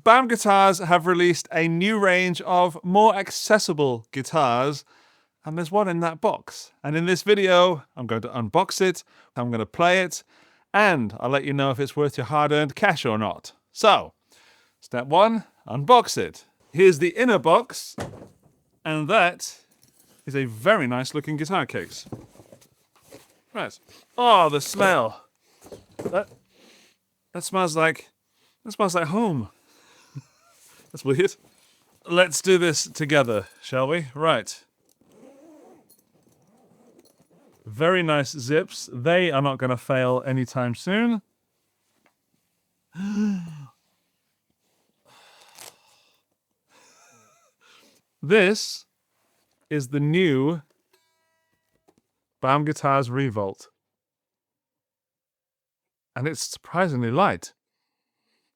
Baum Guitars have released a new range of more accessible guitars, and there's one in that box. And in this video, I'm going to unbox it, I'm going to play it, and I'll let you know if it's worth your hard-earned cash or not. So, step one, unbox it. Here's the inner box, and that is a very nice looking guitar case. Right. Oh, the smell. That smells like home. That's weird. Let's do this together, shall we? Right. Very nice zips. They are not going to fail anytime soon. This is the new Baum Guitars Revolt. And it's surprisingly light.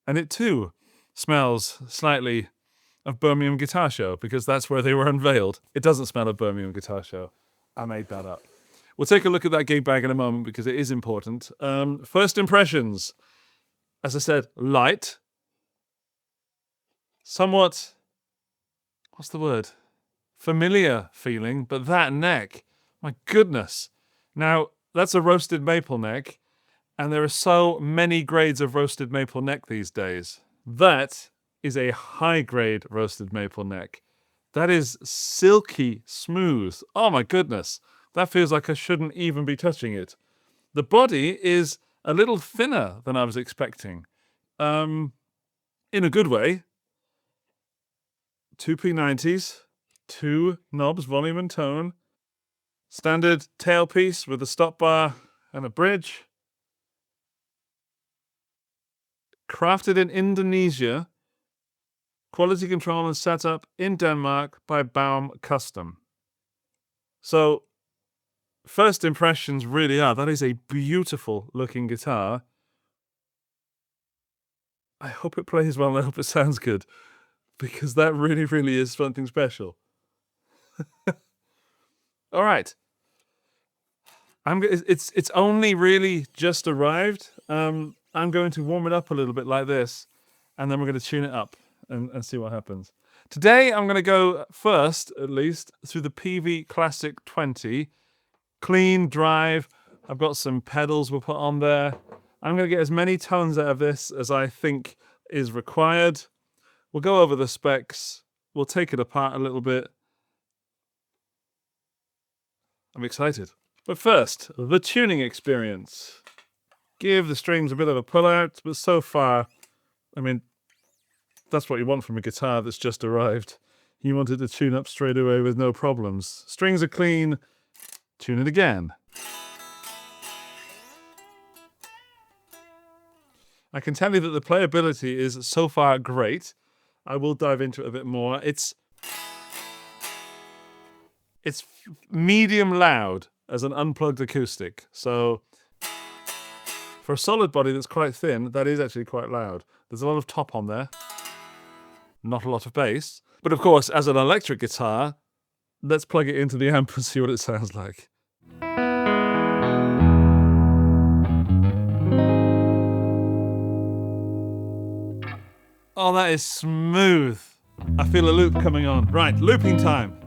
And it too smells slightly of Birmingham Guitar Show, because that's where they were unveiled. It doesn't smell of Birmingham Guitar Show. I made that up. We'll take a look at that gig bag in a moment because it is important. First impressions. As I said, light. Somewhat, what's the word? Familiar feeling, but that neck, my goodness. Now, that's a roasted maple neck, and there are so many grades of roasted maple neck these days. That is a high-grade roasted maple neck. That is silky smooth. Oh my goodness. That feels like I shouldn't even be touching it. The body is a little thinner than I was expecting. In a good way. 2 P90s, 2 knobs, volume and tone. Standard tailpiece with a stop bar and a bridge. Crafted in Indonesia. Quality control and setup in Denmark by Baum Custom. So, first impressions really are, that is a beautiful looking guitar. I hope it plays well and I hope it sounds good, because that really, really is something special. All right. It's only really just arrived. I'm going to warm it up a little bit like this, and then we're going to tune it up and see what happens. Today, I'm going to go first, at least, through the PV Classic 20. Clean, drive. I've got some pedals we'll put on there. I'm going to get as many tones out of this as I think is required. We'll go over the specs. We'll take it apart a little bit. I'm excited. But first, the tuning experience. Give the strings a bit of a pull out, but so far, I mean, that's what you want from a guitar that's just arrived. You want it to tune up straight away with no problems. Strings are clean. Tune it again. I can tell you that the playability is so far great. I will dive into it a bit more. It's medium loud as an unplugged acoustic. So for a solid body that's quite thin, that is actually quite loud. There's a lot of top on there. Not a lot of bass. But of course, as an electric guitar, let's plug it into the amp and see what it sounds like. Oh, that is smooth. I feel a loop coming on. Right, looping time.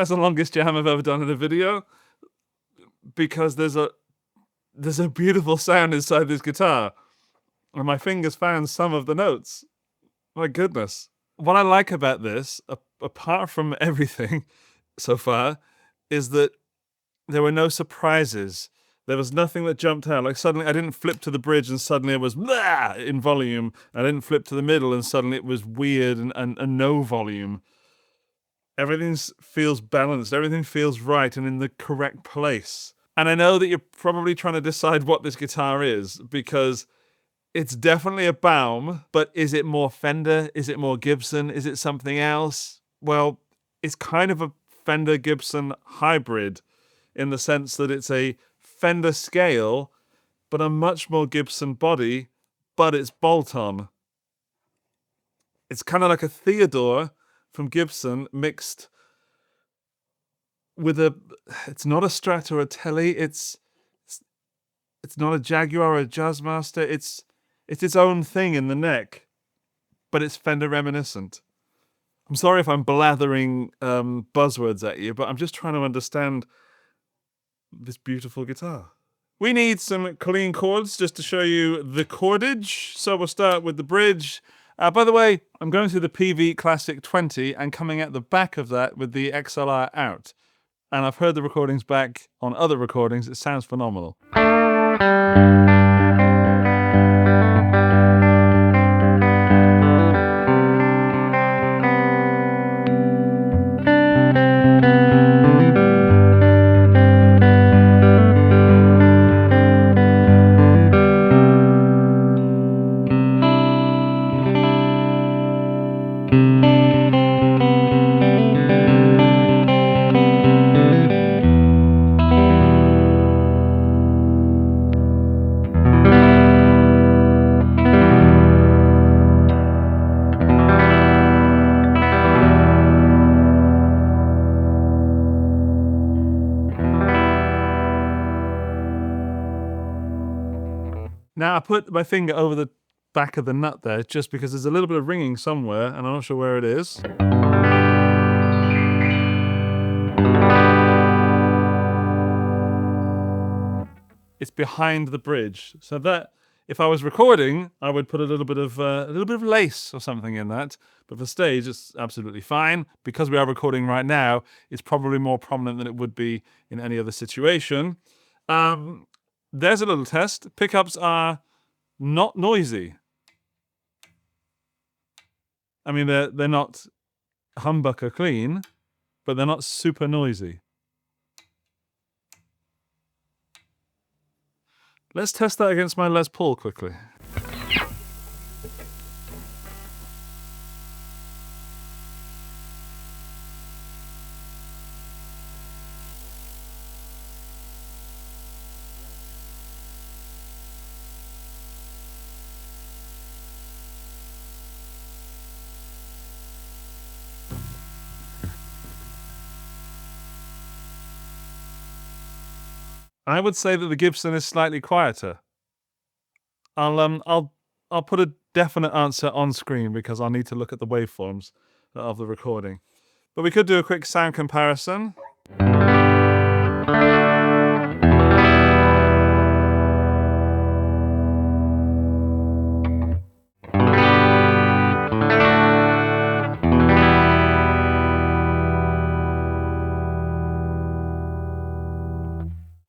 that's the longest jam I've ever done in a video, because there's a beautiful sound inside this guitar, and my fingers found some of the notes. My goodness. What I like about this, apart from everything so far, is that there were no surprises. There was nothing that jumped out. Like suddenly I didn't flip to the bridge and suddenly it was blah in volume. I didn't flip to the middle and suddenly it was weird and no volume. Everything feels balanced. Everything feels right and in the correct place. And I know that you're probably trying to decide what this guitar is, because it's definitely a Baum, but is it more Fender? Is it more Gibson? Is it something else? Well, it's kind of a Fender-Gibson hybrid in the sense that it's a Fender scale, but a much more Gibson body, but it's bolt-on. It's kind of like a Theodore from Gibson mixed with it's not a Strat or a Tele, it's not a Jaguar or a Jazzmaster, it's its own thing in the neck, but it's Fender reminiscent. I'm sorry if I'm blathering buzzwords at you, but I'm just trying to understand this beautiful guitar. We need some clean chords just to show you the chordage. So we'll start with the bridge. By the way, I'm going through the PV Classic 20 and coming at the back of that with the XLR out. And I've heard the recordings back on other recordings. It sounds phenomenal. Now, I put my finger over the back of the nut there just because there's a little bit of ringing somewhere, and I'm not sure where it is. It's behind the bridge. So that, if I was recording, I would put a little bit of lace or something in that. But for stage, it's absolutely fine. Because we are recording right now, it's probably more prominent than it would be in any other situation. There's a little test. Pickups are not noisy. I mean, they're not humbucker clean, but they're not super noisy. Let's test that against my Les Paul quickly. I would say that the Gibson is slightly quieter. I'll put a definite answer on screen because I'll need to look at the waveforms of the recording. But we could do a quick sound comparison.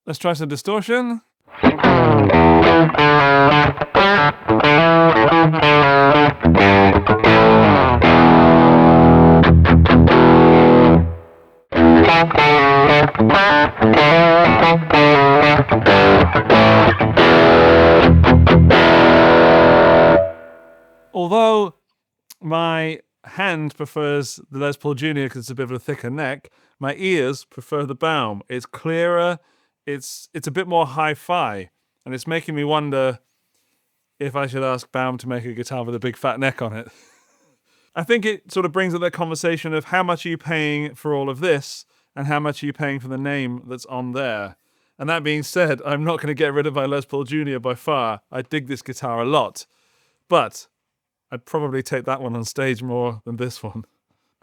Let's try some distortion. Although my hand prefers the Les Paul Junior because it's a bit of a thicker neck, my ears prefer the Baum. It's clearer. It's a bit more hi-fi, and it's making me wonder if I should ask Baum to make a guitar with a big fat neck on it. I think it sort of brings up that conversation of how much are you paying for all of this, and how much are you paying for the name that's on there. And that being said, I'm not going to get rid of my Les Paul Junior by far. I dig this guitar a lot, but I'd probably take that one on stage more than this one.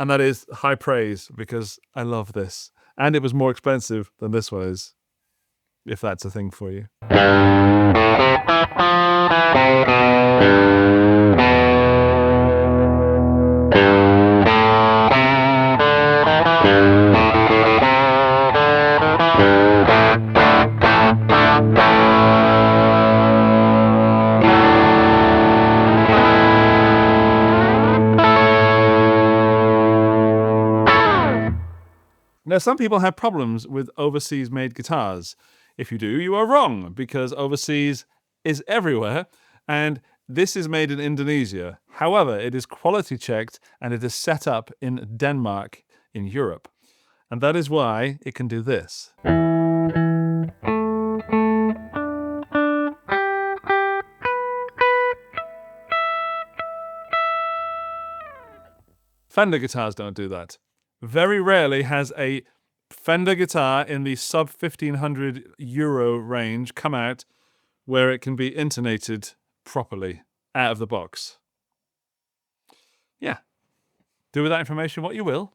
And that is high praise because I love this. And it was more expensive than this one is, if that's a thing for you. Now, some people have problems with overseas-made guitars. If you do, you are wrong, because overseas is everywhere, and this is made in Indonesia. However, it is quality checked, and it is set up in Denmark, in Europe. And that is why it can do this. Fender guitars don't do that. Very rarely has a Fender guitar in the sub €1,500 range come out where it can be intonated properly out of the box. Yeah. Do with that information what you will.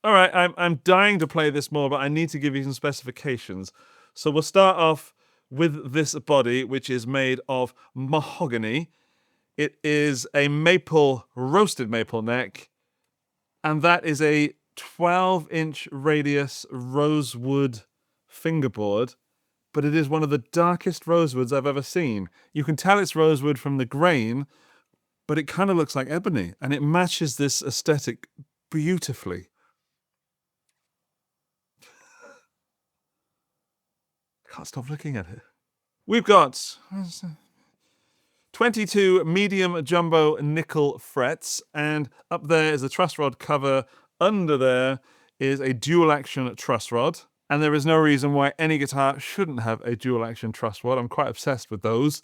All right, I'm dying to play this more, but I need to give you some specifications. So we'll start off with this body, which is made of mahogany. It is a maple, roasted maple neck, and that is a 12-inch radius rosewood fingerboard, but it is one of the darkest rosewoods I've ever seen. You can tell it's rosewood from the grain, but it kind of looks like ebony, and it matches this aesthetic beautifully. I can't stop looking at it. We've got 22 medium jumbo nickel frets, and up there is a truss rod cover. Under there is a dual action truss rod, and there is no reason why any guitar shouldn't have a dual action truss rod. I'm quite obsessed with those.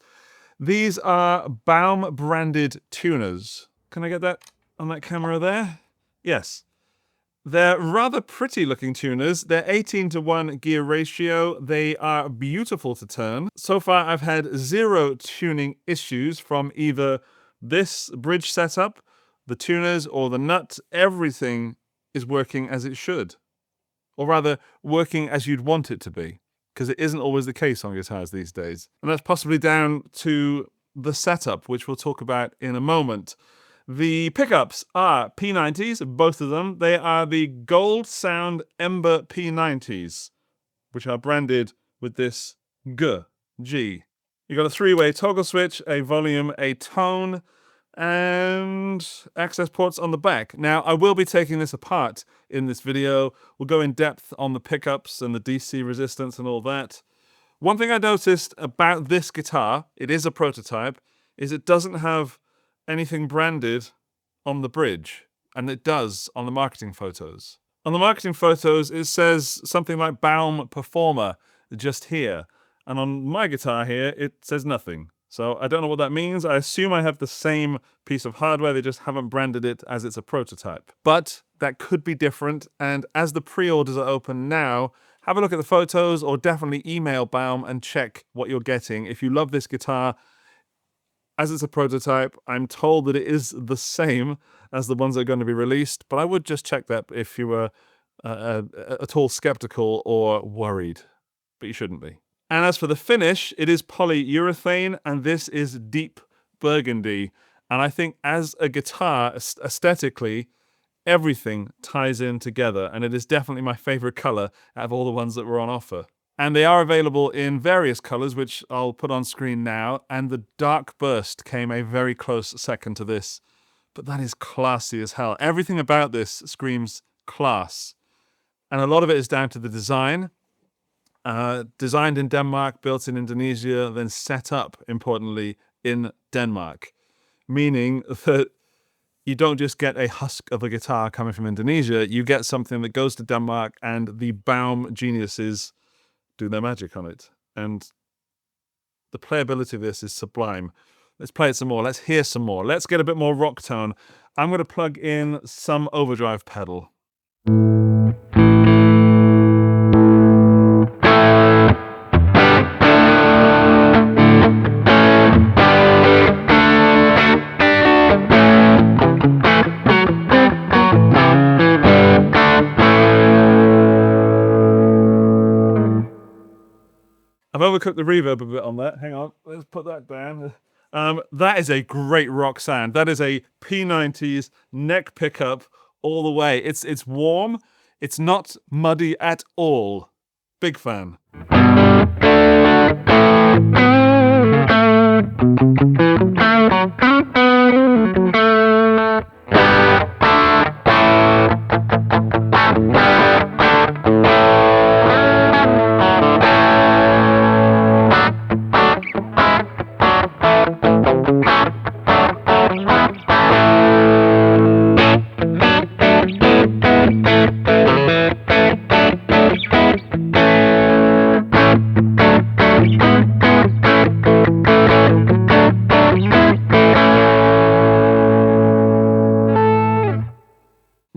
These are Baum branded tuners. Can I get that on that camera there? Yes. They're rather pretty looking tuners. They're 18:1 gear ratio. They are beautiful to turn. So far I've had 0 tuning issues from either this bridge setup, the tuners, or the nut. Everything is working as it should. Or rather, working as you'd want it to be, because it isn't always the case on guitars these days. And that's possibly down to the setup, which we'll talk about in a moment. The pickups are P90s, both of them. They are the Gold Sound Ember P90s, which are branded with this G. You've got a 3-way toggle switch, a volume, a tone, and access ports on the back. Now, I will be taking this apart in this video. We'll go in depth on the pickups and the DC resistance and all that. One thing I noticed about this guitar, it is a prototype, is it doesn't have anything branded on the bridge, and it does on the marketing photos. On the marketing photos, it says something like Baum Performer just here, and on my guitar here, it says nothing. So I don't know what that means. I assume I have the same piece of hardware, they just haven't branded it as it's a prototype. But that could be different, and as the pre-orders are open now, have a look at the photos or definitely email Baum and check what you're getting. If you love this guitar, as it's a prototype, I'm told that it is the same as the ones that are going to be released, but I would just check that if you were at all skeptical or worried, but you shouldn't be. And as for the finish, it is polyurethane, and this is deep burgundy. And I think as a guitar, aesthetically, everything ties in together, and it is definitely my favorite color out of all the ones that were on offer. And they are available in various colors, which I'll put on screen now, and the Dark Burst came a very close second to this, but that is classy as hell. Everything about this screams class, and a lot of it is down to the design. Designed in Denmark, built in Indonesia, then set up, importantly, in Denmark. Meaning that you don't just get a husk of a guitar coming from Indonesia, you get something that goes to Denmark, and the Baum geniuses do their magic on it. And the playability of this is sublime. Let's play it some more. Let's hear some more. Let's get a bit more rock tone. I'm going to plug in some overdrive pedal. overcooked the reverb a bit on that. Hang on, let's put that down. That is a great rock sound. That is a P90s neck pickup all the way. It's warm. It's not muddy at all. Big fan.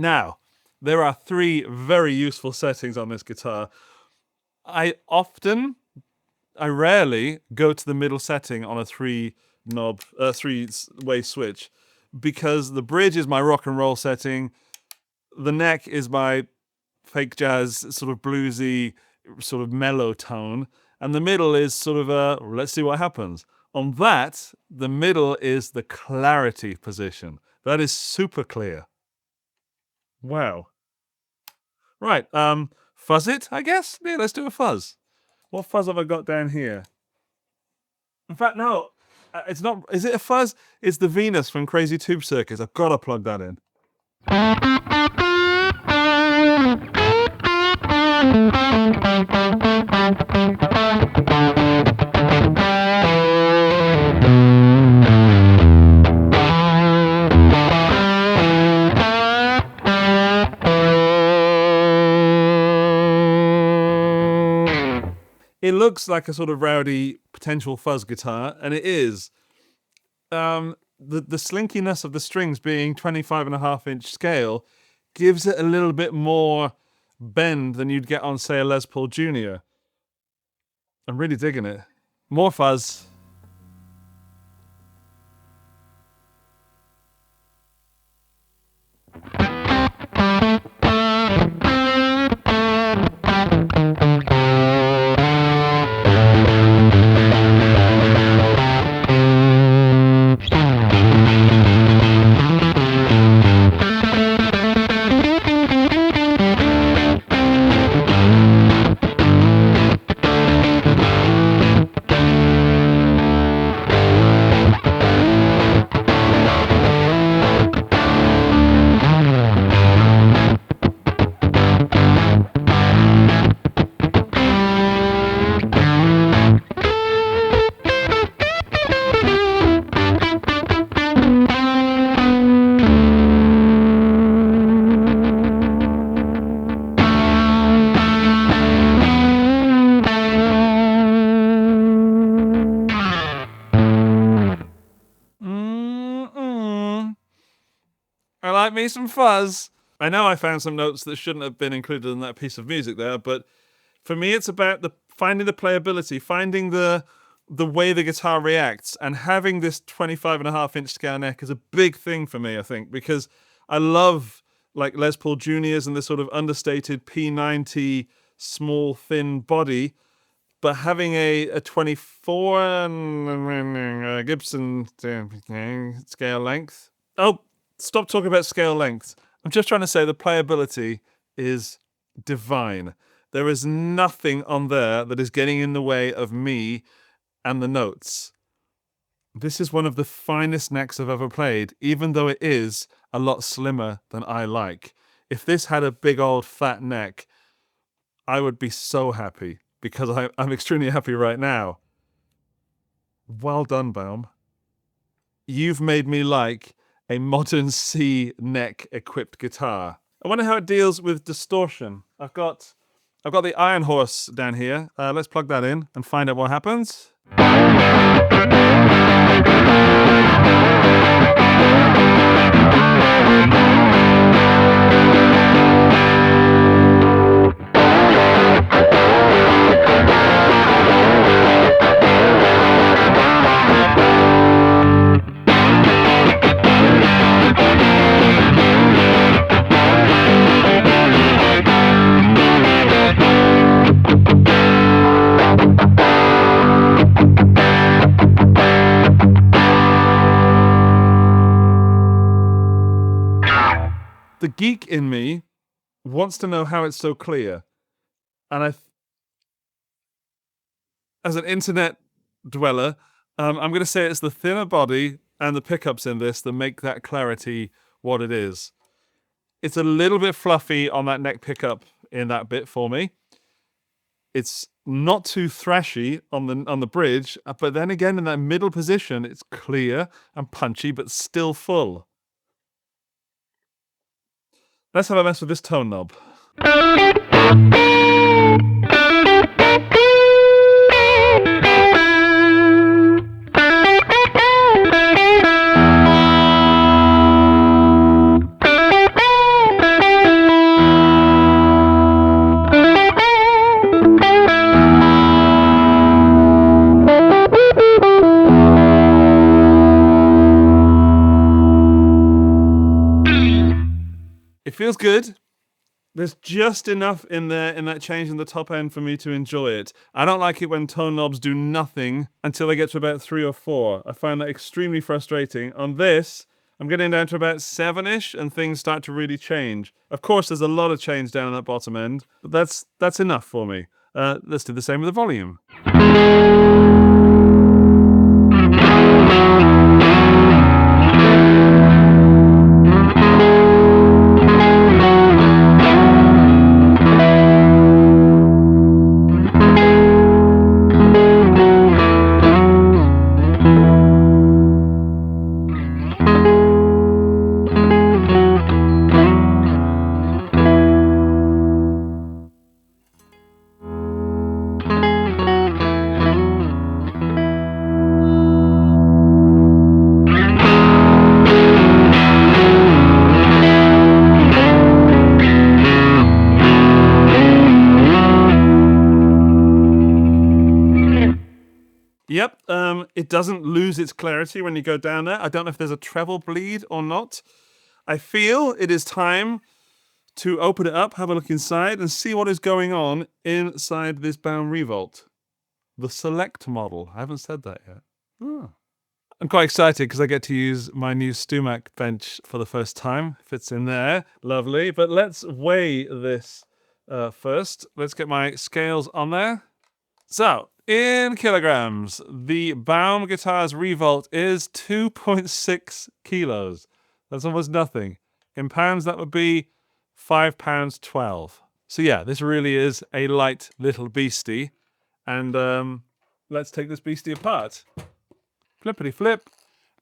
Now, there are 3 very useful settings on this guitar. I rarely go to the middle setting on a 3-way switch, because the bridge is my rock and roll setting, the neck is my fake jazz, sort of bluesy, sort of mellow tone, and the middle is sort of a, let's see what happens. On that, the middle is the clarity position. That is super clear. Wow. Right, fuzz it, I guess? Yeah, let's do a fuzz. What fuzz have I got down here? In fact, no, it's not. Is it a fuzz? It's the Venus from Crazy Tube Circus. I've got to plug that in. It looks like a sort of rowdy potential fuzz guitar, and it is. The slinkiness of the strings being 25.5-inch scale gives it a little bit more bend than you'd get on, say, a Les Paul Jr. I'm really digging it. More fuzz. I like me some fuzz. I know I found some notes that shouldn't have been included in that piece of music there, but for me it's about finding the playability, finding the way the guitar reacts, and having this 25.5-inch scale neck is a big thing for me, I think, because I love like Les Paul Juniors and this sort of understated P90 small thin body, but having a 24 Gibson scale length. Oh, stop talking about scale length. I'm just trying to say the playability is divine. There is nothing on there that is getting in the way of me and the notes. This is one of the finest necks I've ever played, even though it is a lot slimmer than I like. If this had a big old fat neck, I would be so happy, because I'm extremely happy right now. Well done, Baum. You've made me like a modern C neck equipped guitar. I wonder how it deals with distortion. I've got the Iron Horse down here. Let's plug that in and find out what happens. geek in me wants to know how it's so clear. And as an internet dweller, I'm going to say it's the thinner body and the pickups in this that make that clarity what it is. It's a little bit fluffy on that neck pickup in that bit for me. It's not too thrashy on the bridge, but then again in that middle position, it's clear and punchy, but still full. Let's have a mess with this tone knob. It feels good. There's just enough in there in that change in the top end for me to enjoy it. I don't like it when tone knobs do nothing until they get to about 3 or 4. I find that extremely frustrating. On this, I'm getting down to about 7-ish and things start to really change. Of course, there's a lot of change down at that bottom end, but that's enough for me. Let's do the same with the volume. Yep, it doesn't lose its clarity when you go down there. I don't know if there's a treble bleed or not. I feel it is time to open it up, have a look inside, and see what is going on inside this Baum Revolt. The Select model. I haven't said that yet. Oh. I'm quite excited because I get to use my new Stumac bench for the first time. Fits in there. Lovely. But let's weigh this first. Let's get my scales on there. So, in kilograms, the Baum Guitars Revolt is 2.6 kilos. That's almost nothing. In pounds, that would be 5 pounds 12. So yeah, this really is a light little beastie. And let's take this beastie apart. Flippity flip.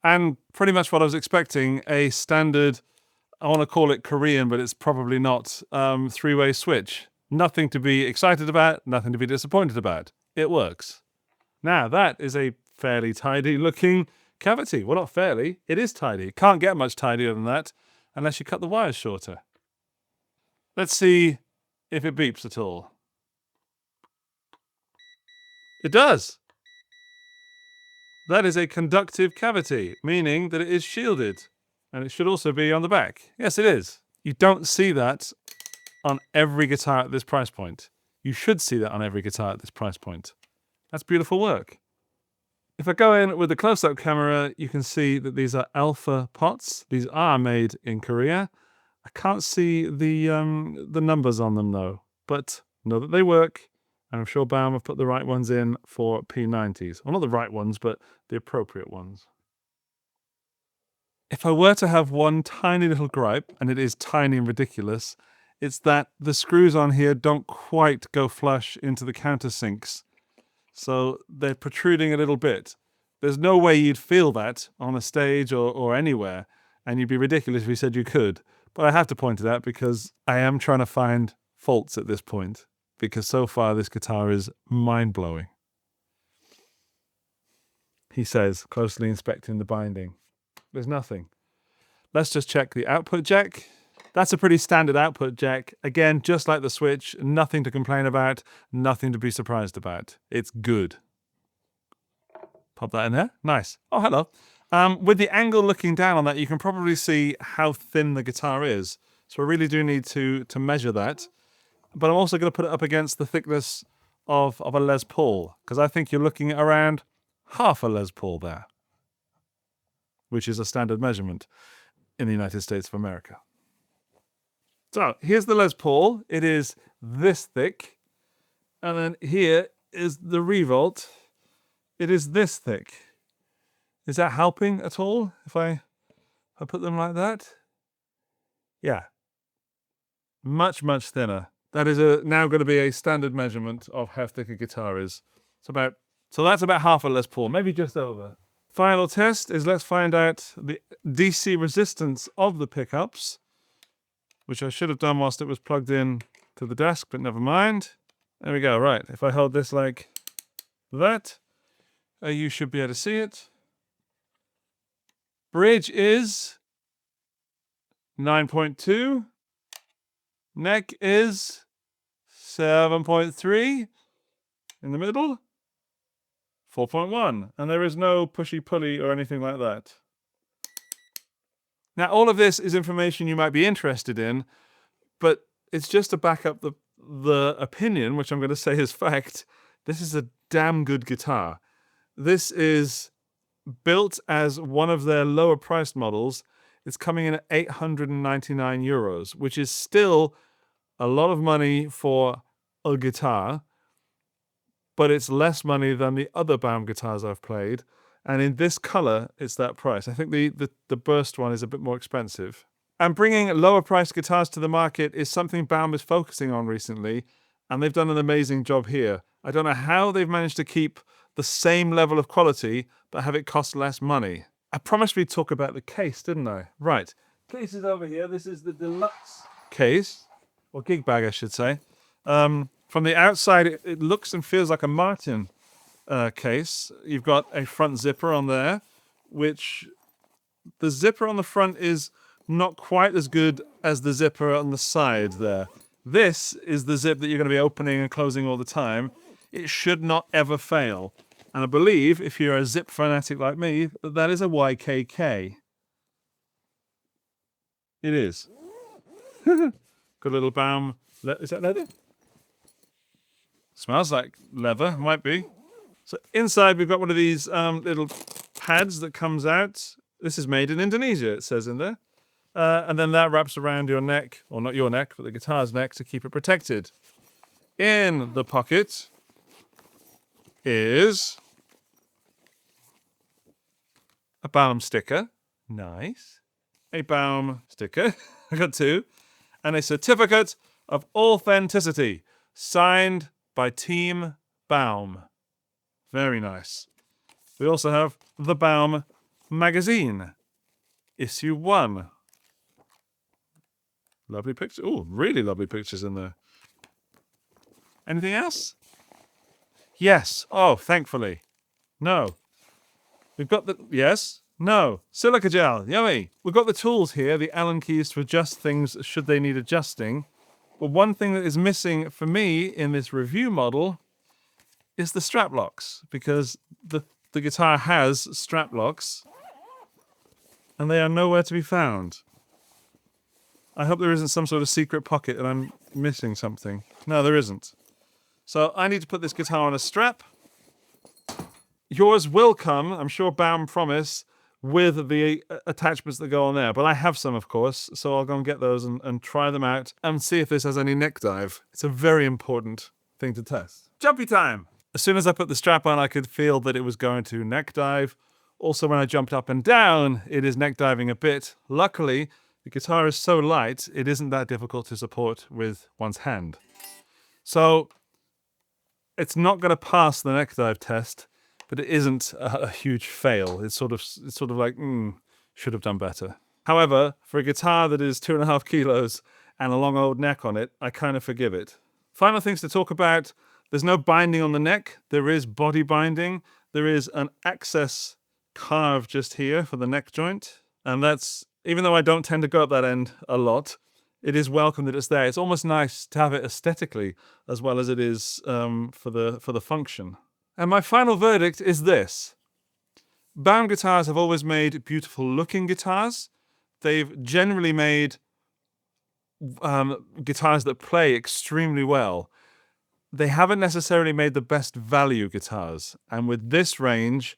And pretty much what I was expecting, a standard, I want to call it Korean, but it's probably not, 3-way switch. Nothing to be excited about, nothing to be disappointed about. It works. Now, that is a fairly tidy looking cavity. Well, not fairly, it is tidy. Can't get much tidier than that unless you cut the wires shorter. Let's see if it beeps at all. It does. That is a conductive cavity, meaning that it is shielded. And it should also be on the back. Yes, it is. You don't see that on every guitar at this price point. You should see that on every guitar at this price point. That's beautiful work. If I go in with the close-up camera, you can see that these are alpha pots. These are made in Korea. I can't see the numbers on them though, but know that they work. And I'm sure Baum have put the right ones in for P90s. Well, not the right ones, but the appropriate ones. If I were to have one tiny little gripe, and it is tiny and ridiculous, it's that the screws on here don't quite go flush into the countersinks. So they're protruding a little bit. There's no way you'd feel that on a stage or anywhere, and you'd be ridiculous if you said you could. But I have to point it out because I am trying to find faults at this point, because so far this guitar is mind-blowing. He says, closely inspecting the binding. There's nothing. Let's just check the output jack. That's a pretty standard output jack. Again, just like the switch, nothing to complain about, nothing to be surprised about. It's good. Pop that in there. Nice. Oh, hello. With the angle looking down on that, you can probably see how thin the guitar is. So I really do need to measure that. But I'm also going to put it up against the thickness of a Les Paul, because I think you're looking at around half a Les Paul there, which is a standard measurement in the United States of America. So here's the Les Paul. It is this thick. And then here is the Revolt. It is this thick. Is that helping at all if I put them like that? Yeah. Much, much thinner. That is now going to be a standard measurement of how thick a guitar is. So that's about half a Les Paul, maybe just over. Final test is let's find out the DC resistance of the pickups, which I should have done whilst it was plugged in to the desk, but never mind. There we go, right. If I hold this like that, you should be able to see it. Bridge is 9.2. Neck is 7.3. In the middle, 4.1. And there is no pushy-pulley or anything like that. Now, all of this is information you might be interested in, but it's just to back up the opinion, which I'm going to say is fact. This is a damn good guitar. This is built as one of their lower priced models. It's coming in at 899 euros, which is still a lot of money for a guitar, but it's less money than the other Baum guitars I've played. And in this color, it's that price. I think the burst one is a bit more expensive. And bringing lower priced guitars to the market is something Baum is focusing on recently, and they've done an amazing job here. I don't know how they've managed to keep the same level of quality, but have it cost less money. I promised we'd talk about the case, didn't I? Right. Case is over here. This is the deluxe case, or gig bag, I should say. From the outside, it looks and feels like a Martin case. You've got a front zipper on there, which the zipper on the front is not quite as good as the zipper on the side there. This is the zip that you're going to be opening and closing all the time. It should not ever fail. And I believe, if you're a zip fanatic like me, that is a YKK. It is. Good little Baum. Is that leather? Smells like leather. Might be. So inside we've got one of these little pads that comes out. This is made in Indonesia, it says in there. And then that wraps around your neck, or not your neck, but the guitar's neck to keep it protected. In the pocket is a Baum sticker. Nice. A Baum sticker. I got two. And a certificate of authenticity, signed by Team Baum. Very nice. We also have the Baum magazine, issue 1. Lovely picture. Oh, really lovely pictures in there. Anything else? Yes. Oh, thankfully. No. We've got the... Yes. No. Silica gel. Yummy. We've got the tools here, the Allen keys to adjust things should they need adjusting. But one thing that is missing for me in this review model is the strap locks, because the guitar has strap locks and they are nowhere to be found. I hope there isn't some sort of secret pocket and I'm missing something. No, there isn't. So I need to put this guitar on a strap. Yours will come, I'm sure Baum promise, with the attachments that go on there. But I have some, of course, so I'll go and get those and try them out and see if this has any neck dive. It's a very important thing to test. Jumpy time! As soon as I put the strap on, I could feel that it was going to neck dive. Also, when I jumped up and down, it is neck diving a bit. Luckily, the guitar is so light, it isn't that difficult to support with one's hand. So, it's not going to pass the neck dive test, but it isn't a huge fail. It's sort of like, should have done better. However, for a guitar that is 2.5 kilos and a long old neck on it, I kind of forgive it. Final things to talk about. There's no binding on the neck. There is body binding. There is an access carve just here for the neck joint. And that's, even though I don't tend to go up that end a lot, it is welcome that it's there. It's almost nice to have it aesthetically as well as it is for the function. And my final verdict is this. Baum guitars have always made beautiful looking guitars. They've generally made guitars that play extremely well. They haven't necessarily made the best value guitars. And with this range,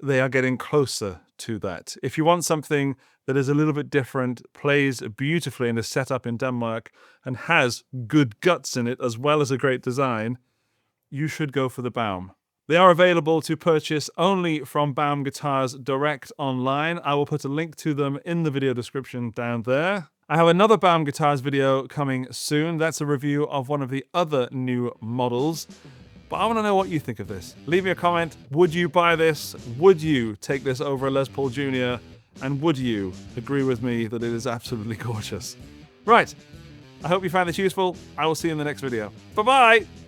they are getting closer to that. If you want something that is a little bit different, plays beautifully and is set up in Denmark, and has good guts in it as well as a great design, you should go for the Baum. They are available to purchase only from Baum Guitars direct online. I will put a link to them in the video description down there. I have another Baum Guitars video coming soon. That's a review of one of the other new models. But I want to know what you think of this. Leave me a comment. Would you buy this? Would you take this over a Les Paul Jr.? And would you agree with me that it is absolutely gorgeous? Right. I hope you found this useful. I will see you in the next video. Bye-bye!